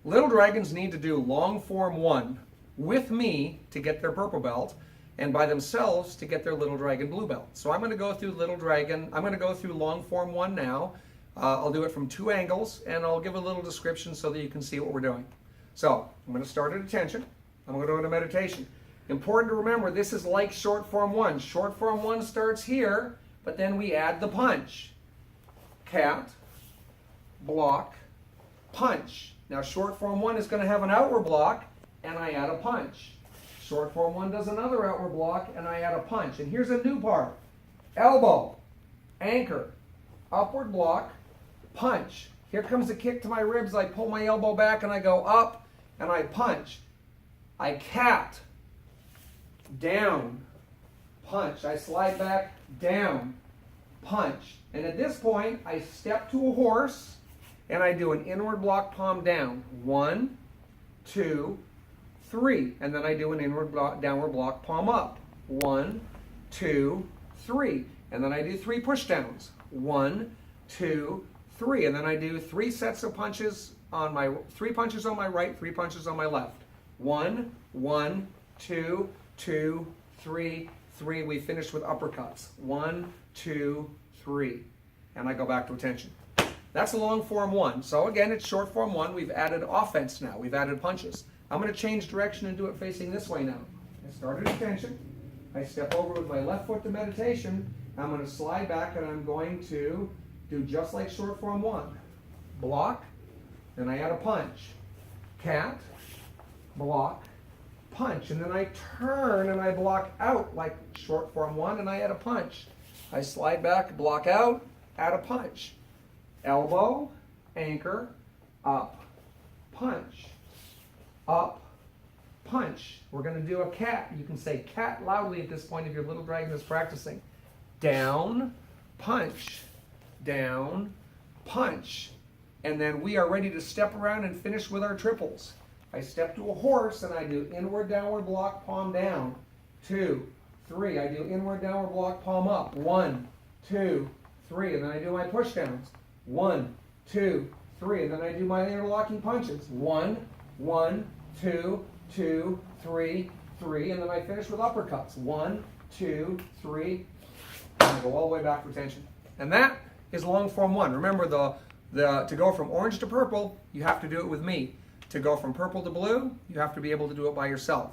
Little dragons need to do long form 1 with me to get their purple belt, and by themselves to get their little dragon blue belt. So I'm going to go through long form 1 now. I'll do it from 2 angles, and I'll give a little description so that you can see what we're doing. So I'm going to start at attention. I'm going to go into meditation. Important to remember, this is like short form 1. Short form 1 starts here, but then we add the punch. Cat, block, punch. Now short form 1 is going to have an outward block, and I add a punch. Short form 1 does another outward block, and I add a punch. And here's a new part. Elbow, anchor, upward block, punch. Here comes a kick to my ribs. I pull my elbow back, and I go up, and I punch. I cat, down, punch. I slide back, down, punch. And at this point, I step to a horse, and I do an inward block, palm down. 1, 2, 3. And then I do an inward block, downward block, palm up. 1, 2, 3. And then I do 3 push downs. 1, 2, 3. And then I do 3 sets of punches on my 3 punches on my right, 3 punches on my left. 1, 1, 2, 2, 3, 3. We finish with uppercuts. 1, 2, 3. And I go back to attention. That's a long form 1. So again, it's short form 1. We've added offense now. We've added punches. I'm going to change direction and do it facing this way now. I start at attention. I step over with my left foot to meditation. I'm going to slide back, and I'm going to do just like short form 1. Block, then I add a punch. Cat, block, punch. And then I turn and I block out like short form 1, and I add a punch. I slide back, block out, add a punch. Elbow, anchor, up, punch. Up, punch. We're going to do a cat. You can say cat loudly at this point if your little dragon is practicing. Down, punch. Down, punch. And then we are ready to step around and finish with our triples. I step to a horse, and I do inward, downward block, palm down. 2, 3. I do inward, downward block, palm up. 1, 2, 3. And then I do my push downs. 1, 2, 3. And then I do my interlocking punches. 1, 1, 2, 2, 3, 3. And then I finish with uppercuts. 1, 2, 3. And I go all the way back for attention. And that is long form 1. Remember, to go from orange to purple, you have to do it with me. To go from purple to blue, you have to be able to do it by yourself.